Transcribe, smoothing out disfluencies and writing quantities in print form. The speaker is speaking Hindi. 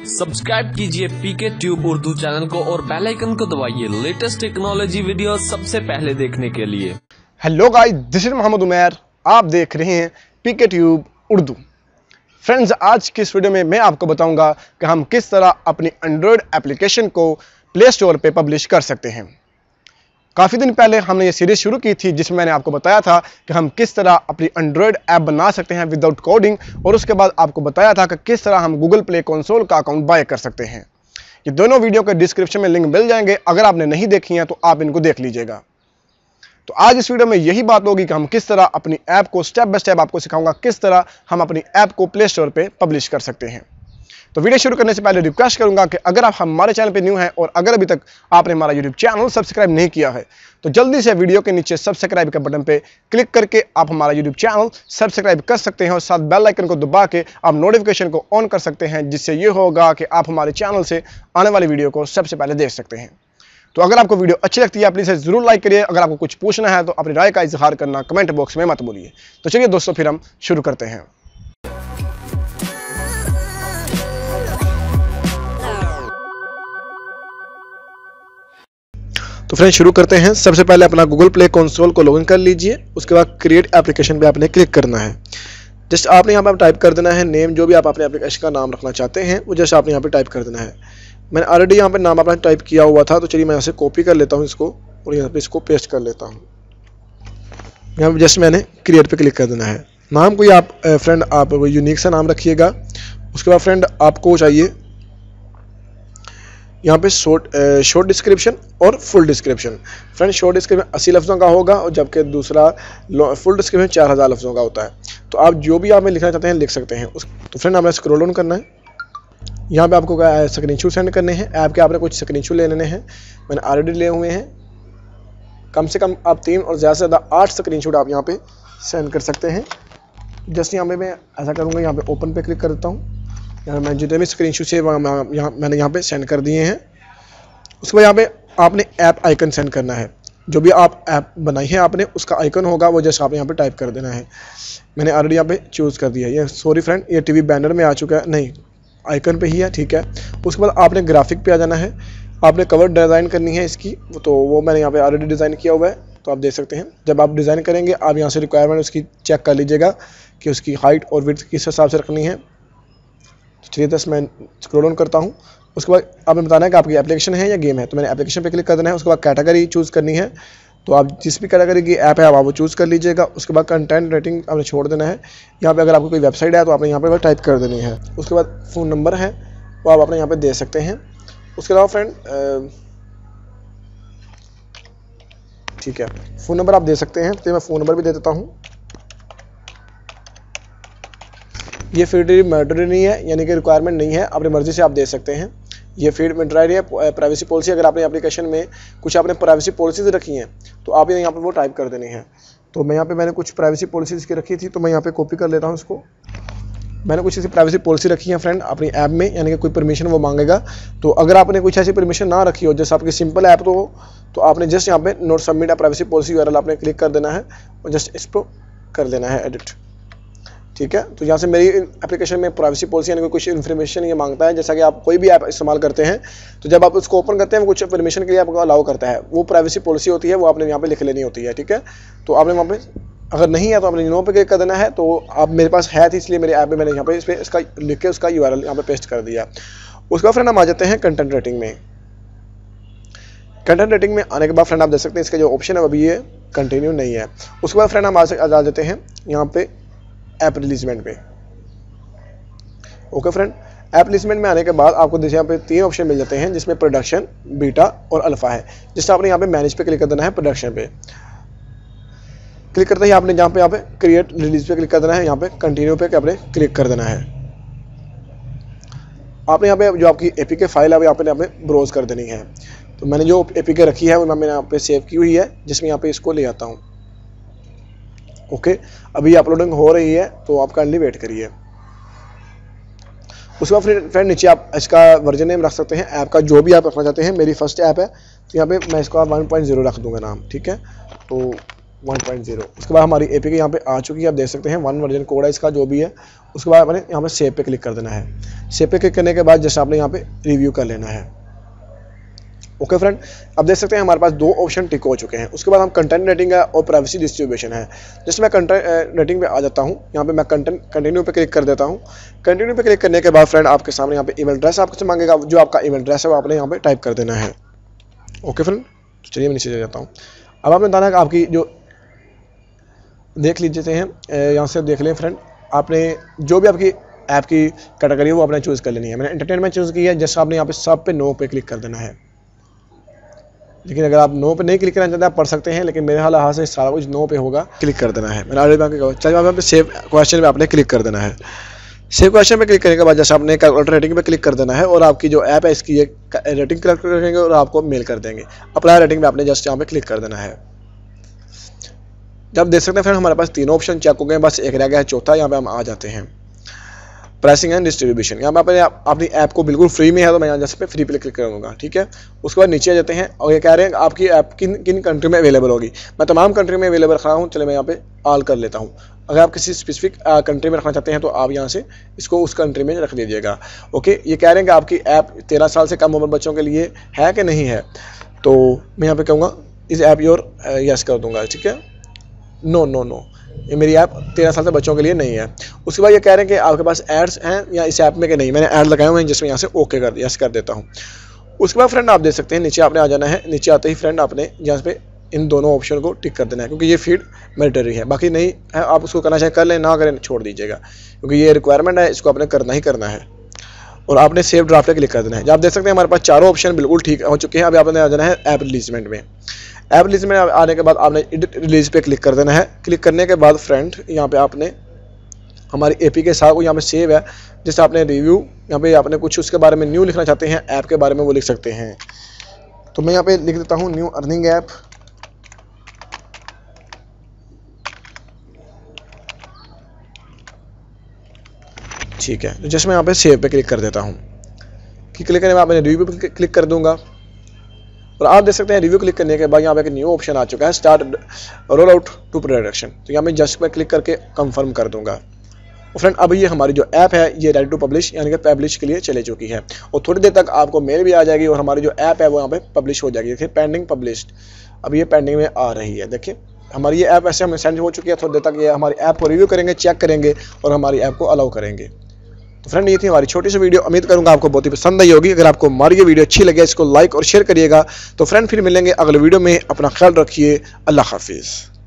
सब्सक्राइब कीजिए पीके ट्यूब उर्दू चैनल को और बेल आइकन को दबाइए लेटेस्ट टेक्नोलॉजी वीडियो सबसे पहले देखने के लिए। Hello guys, this is Mohammad Umair. आप देख रहे हैं पीके ट्यूब उर्दू। फ्रेंड्स, आज की इस वीडियो में मैं आपको बताऊंगा कि हम किस तरह अपनी एंड्रॉयड एप्लीकेशन को प्ले स्टोर पे पब्लिश कर सकते हैं। काफ़ी दिन पहले हमने ये सीरीज़ शुरू की थी जिसमें मैंने आपको बताया था कि हम किस तरह अपनी एंड्रॉयड ऐप बना सकते हैं विदाउट कोडिंग, और उसके बाद आपको बताया था कि किस तरह हम गूगल प्ले कंसोल का अकाउंट बाय कर सकते हैं। ये दोनों वीडियो के डिस्क्रिप्शन में लिंक मिल जाएंगे, अगर आपने नहीं देखी हैं तो आप इनको देख लीजिएगा। तो आज इस वीडियो में यही बात होगी कि हम किस तरह अपनी ऐप को स्टेप बाय स्टेप आपको सिखाऊंगा किस तरह हम अपनी ऐप को प्ले स्टोर पर पब्लिश कर सकते हैं। तो वीडियो शुरू करने से पहले रिक्वेस्ट करूंगा कि अगर आप हमारे चैनल पे न्यू हैं और अगर अभी तक आपने हमारा यूट्यूब चैनल सब्सक्राइब नहीं किया है तो जल्दी से वीडियो के नीचे सब्सक्राइब के बटन पे क्लिक करके आप हमारा यूट्यूब चैनल सब्सक्राइब कर सकते हैं और साथ बेल आइकन को दबा के आप नोटिफिकेशन को ऑन कर सकते हैं, जिससे ये होगा कि आप हमारे चैनल से आने वाली वीडियो को सबसे पहले देख सकते हैं। तो अगर आपको वीडियो अच्छी लगती है प्लीज़ जरूर लाइक करिए। अगर आपको कुछ पूछना है तो अपनी राय का इजहार करना कमेंट बॉक्स में मत भूलिए। तो चलिए दोस्तों, फिर हम शुरू करते हैं। तो फ्रेंड्स शुरू करते हैं। सबसे पहले अपना गूगल प्ले कंसोल को लॉगिन कर लीजिए। उसके बाद क्रिएट एप्लीकेशन पे आपने क्लिक करना है। जस्ट आपने यहाँ पे टाइप कर देना है नेम, जो भी आप अपने एप्लीकेशन का नाम रखना चाहते हैं वो जस्ट आपने यहाँ पे टाइप कर देना है। मैंने ऑलरेडी यहाँ पे नाम अपना टाइप किया हुआ था, तो चलिए मैं यहाँ से कॉपी कर लेता हूँ इसको और यहाँ पे इसको पेस्ट कर लेता हूँ। यहाँ पे जस्ट मैंने क्रिएट पे क्लिक कर देना है। नाम कोई आप फ्रेंड आप यूनिक सा नाम रखिएगा। उसके बाद फ्रेंड आपको चाहिए यहाँ पे शॉर्ट डिस्क्रिप्शन और full description. Friend short description 80 लफ्ज़ों का होगा और जबकि दूसरा फुल डिस्क्रिप्शन 4000 लफ्ज़ों का होता है। तो आप जो भी आप में लिखना चाहते हैं लिख सकते हैं। तो फ्रेंड आपने स्क्रॉल डाउन करना है। यहाँ पे आपको स्क्रीनशॉट सेंड करने हैं। ऐप के आपने कुछ स्क्रीनशॉट ले लेने हैं। मैंने ऑलरेडी लिए हुए हैं। कम से कम आप 3 और ज़्यादा से ज़्यादा 8 स्क्रीनशॉट आप यहाँ पे सेंड कर सकते हैं। जस्ट यहाँ पे मैं ऐसा करूँगा, यहाँ पे ओपन पे क्लिक कर देता हूँ। यहाँ मैं जितने भी स्क्रीनशॉट से मैंने यहाँ पे सेंड कर दिए हैं। उसके बाद यहाँ पे आपने ऐप आइकन सेंड करना है। जो भी आप ऐप बनाई है आपने उसका आइकन होगा वो जस्ट आप यहाँ पे टाइप कर देना है। मैंने ऑलरेडी यहाँ पे चूज़ कर दिया है। ये सॉरी फ्रेंड, ये टीवी बैनर में आ चुका है, नहीं आइकन पे ही है, ठीक है। उसके बाद आपने ग्राफिक पे आ जाना है। आपने कवर डिज़ाइन करनी है इसकी, तो वो मैंने यहाँ पे ऑलरेडी डिज़ाइन किया हुआ है, तो आप देख सकते हैं। जब आप डिज़ाइन करेंगे आप यहाँ से रिक्वायरमेंट उसकी चेक कर लीजिएगा कि उसकी हाइट और विड्थ किस हिसाब से रखनी है। चलिए दस मैं स्क्रॉल डाउन करता हूँ। उसके बाद आपने बताना है कि आपकी एप्लीकेशन है या गेम है, तो मैंने एप्लीकेशन पे क्लिक कर देना है। उसके बाद कैटेगरी चूज़ करनी है, तो आप जिस भी कैटेगरी की ऐप है आप वो चूज़ कर लीजिएगा। उसके बाद कंटेंट रेटिंग आपने छोड़ देना है। यहाँ पे अगर आपको कोई वेबसाइट है तो आपने यहाँ पे टाइप कर देनी है। उसके बाद फ़ोन नंबर है वो आप अपने यहाँ पे दे सकते हैं। उसके अलावा फ्रेंड ठीक है, फ़ोन नंबर आप दे सकते हैं, तो मैं फ़ोन नंबर भी दे देता हूँ। ये फील्ड मैंडेटरी नहीं है, यानी कि रिक्वायरमेंट नहीं है, अपनी मर्जी से आप दे सकते हैं। ये फील्ड मैंडेटरी है। प्राइवेसी पॉलिसी, अगर आपने एप्लीकेशन में कुछ आपने प्राइवेसी पॉलिसीज रखी हैं तो आप यहाँ पे वो टाइप कर देनी है। तो मैं यहाँ पे मैंने कुछ प्राइवेसी पॉलिसीज की रखी थी, तो मैं यहाँ पे कॉपी कर लेता हूँ इसको। मैंने कुछ ऐसी प्राइवेसी पॉलिसी रखी है फ्रेंड अपनी ऐप में, यानी कि कोई परमिशन वो मांगेगा। तो अगर आपने कुछ ऐसी परमिशन ना रखी हो, जैसे आपकी सिंपल ऐप तो आपने जस्ट यहाँ पे not submit privacy policy URL आपने क्लिक कर देना है और जस्ट इसको कर देना है एडिट, ठीक है। तो यहाँ से मेरी एप्लीकेशन में प्राइवेसी पॉलिसी यानी कि कुछ इन्फॉर्मेशन ये मांगता है। जैसा कि आप कोई भी ऐप इस्तेमाल करते हैं तो जब आप उसको ओपन करते हैं वो कुछ परमिशन के लिए आपको अलाउ करता है, वो प्राइवेसी पॉलिसी होती है, वो आपने यहाँ पे लिख लेनी होती है, ठीक है। तो आपने वहाँ पे अगर नहीं है तो आपने नो पे क्लिक कर देना है। तो आप मेरे पास है थी इसलिए मेरे ऐप में मैंने यहाँ पे इस पर इसका लिख के उसका यूआरएल यहाँ पे पेस्ट कर दिया। उसके बाद फ्रेंड हम आ जाते हैं कंटेंट रेटिंग में। कंटेंट रेटिंग में आने के बाद फ्रेंड आप देख सकते हैं इसका जो ऑप्शन है अभी ये कंटिन्यू नहीं है। उसके बाद फ्रेंड हम आ जाते हैं यहाँ पे ऐप रिलीजमेंट पे। ओके फ्रेंड, ऐप रिलीजमेंट में आने के बाद आपको यहाँ पे 3 ऑप्शन मिल जाते हैं, जिसमें प्रोडक्शन, बीटा और अल्फा है। जिससे आपने यहाँ पे मैनेज पे क्लिक कर देना है। प्रोडक्शन पे क्लिक करते ही आपने यहाँ पे क्रिएट रिलीज पे क्लिक कर देना है। यहाँ पे कंटिन्यू पे आपने क्लिक कर देना है। आपने यहाँ पे जो आपकी एपीके फाइल है वो यहाँ पे ब्राउज कर देनी है। तो मैंने जो एपीके रखी है वो मैंने यहाँ पे सेव की हुई है, जिसमें यहाँ पे इसको ले आता हूँ। ओके, अभी अपलोडिंग हो रही है तो आप काइंडली वेट करिए। उसके बाद फ्रेंड नीचे आप इसका वर्जन नेम रख सकते हैं ऐप का, जो भी आप रखना चाहते हैं। मेरी फर्स्ट ऐप है तो यहाँ पे मैं इसका 1.0 रख दूंगा नाम, ठीक है। तो 1.0। उसके बाद हमारी APK यहाँ पे आ चुकी है, आप देख सकते हैं 1 वर्जन कोड है इसका जो भी है। उसके बाद आपने यहाँ पे सेव पे क्लिक कर देना है। सेव पे क्लिक करने के बाद जैसे आपने यहाँ पे रिव्यू कर लेना है। ओके फ्रेंड, अब देख सकते हैं हमारे पास 2 ऑप्शन टिक हो चुके हैं। उसके बाद हम कंटेंट रेटिंग है और प्राइवेसी डिस्ट्रीब्यूशन है। जैसे मैं कंटेंट रेटिंग पे आ जाता हूँ, यहाँ पे मैं कंटिन्यू पे क्लिक कर देता हूँ। कंटिन्यू पे क्लिक करने के बाद फ्रेंड आपके सामने यहाँ पे ईमेल एड्रेस आपसे मांगेगा, जो आपका ईमेल एड्रेस है वो आपने यहाँ पे टाइप कर देना है। ओके फ्रेंड, चलिए मैं नीचे जाता हूँ। अब आपने बताना है कि आपकी जो देख लीजिए हैं, यहाँ से देख लें फ्रेंड, आपने जो भी आपकी ऐप की कैटेगरी है वो आपने चूज़ कर लेनी है। मैंने एंटरटेनमेंट चूज़ की है, जैसे आपने यहाँ पे सब पे नो पे क्लिक कर देना है। लेकिन अगर आप नो पे नहीं क्लिक करना चाहते आप पढ़ सकते हैं, लेकिन मेरे हाल से सारा कुछ नो पे होगा, क्लिक कर देना है। मैंने ऑलरेडी चलिए यहाँ पे सेव क्वेश्चन पे आपने क्लिक कर देना है। सेव क्वेश्चन पे क्लिक करने के बाद जैसे आपने कैलकुलेटर रेटिंग पे क्लिक कर देना है और आपकी जो ऐप है इसकी ये रेटिंग कलेक्ट करेंगे और आपको मेल कर देंगे। अप्लाई रेटिंग पे आपने जस्ट यहाँ पे क्लिक कर देना है। जब देख सकते हैं फ्रेंड हमारे पास 3 ऑप्शन चेक हो गए, बस एक रह गया है चौथा। यहाँ पे हम आ जाते हैं प्राइसिंग एंड डिस्ट्रीब्यूशन। यहाँ पे अपनी ऐप को बिल्कुल फ्री में है तो मैं यहाँ जैसे पे फ्री पे क्लिक करूँगा, ठीक है। उसके बाद नीचे आ जाते हैं और ये कह रहे हैं आपकी ऐप किन कंट्री में अवेलेबल होगी। मैं तमाम कंट्री में अवेलेबल रखा हूँ, चले मैं यहाँ पे ऑल कर लेता हूँ। अगर आप किसी स्पेसिफिक कंट्री में रखना चाहते हैं तो आप यहाँ से इसको उस कंट्री में रख दीजिएगा। ओके, ये कह रहे हैं कि आपकी ऐप 13 साल से कम उम्र बच्चों के लिए है कि नहीं है, तो मैं यहाँ पे कहूँगा इस ऐप योर यस कर दूँगा, ठीक है। नो ये मेरी ऐप 13 साल से बच्चों के लिए नहीं है। उसके बाद ये कह रहे हैं कि आपके पास एड्स हैं या इस ऐप में कि नहीं। मैंने ऐड लगाए हुए हैं जिसमें यहाँ से ओके कर यस कर देता हूँ। उसके बाद फ्रेंड आप देख सकते हैं नीचे आपने आ जाना है। नीचे आते ही फ्रेंड आपने यहाँ पे इन दोनों ऑप्शन को टिक कर देना है, क्योंकि ये फीड मैंडेटरी है। बाकी नहीं है, आप उसको करना चाहें कर लें, ना करें छोड़ दीजिएगा, क्योंकि ये रिक्वायरमेंट है, इसको आपने करना ही करना है। और आपने सेव ड्राफ्ट पे क्लिक कर देना है। जब आप देख सकते हैं हमारे पास चारों ऑप्शन बिल्कुल ठीक हो चुके हैं। अभी आपने आ जाना है ऐप रिलीजमेंट में। ऐप रिलीज में आने के बाद आपने एडिट रिलीज पे क्लिक कर देना है। क्लिक करने के बाद फ्रेंड यहाँ पे आपने हमारी APK के साथ यहाँ पे सेव है, जैसे आपने रिव्यू यहाँ पे आपने कुछ उसके बारे में न्यू लिखना चाहते हैं ऐप के बारे में वो लिख सकते हैं। तो मैं यहाँ पे लिख देता हूँ न्यू अर्निंग ऐप। ठीक है, तो जस्ट मैं यहाँ पे सेव पे क्लिक कर देता हूँ। क्लिक करने के बाद मैंने रिव्यू पे क्लिक कर दूंगा और आप देख सकते हैं रिव्यू क्लिक करने के बाद यहाँ पे एक न्यू ऑप्शन आ चुका है, start roll out to production. तो यहाँ मैं जस्ट पे क्लिक करके कंफर्म कर दूंगा। और फ्रेंड अब ये हमारी जो ऐप है ये रेडी टू पब्लिश यानी कि पब्लिश के लिए चले चुकी है और थोड़ी देर तक आपको मेल भी आ जाएगी और हमारी जो ऐप है वो यहाँ पे पब्लिश हो जाएगी। देखिए पेंडिंग पब्लिश्ड, अब ये पेंडिंग में आ रही है। देखिए हमारी ये ऐप ऐसे हमें सेंड हो चुकी है। थोड़ी देर तक ये हमारी ऐप को रिव्यू करेंगे, चेक करेंगे और हमारी ऐप को अलाउ करेंगे। तो फ्रेंड ये थी हमारी छोटी सी वीडियो, उम्मीद करूंगा आपको बहुत ही पसंद आई होगी। अगर आपको हमारी ये वीडियो अच्छी लगे इसको लाइक और शेयर करिएगा। तो फ्रेंड फिर मिलेंगे अगले वीडियो में, अपना ख्याल रखिए, अल्लाह हाफिज़।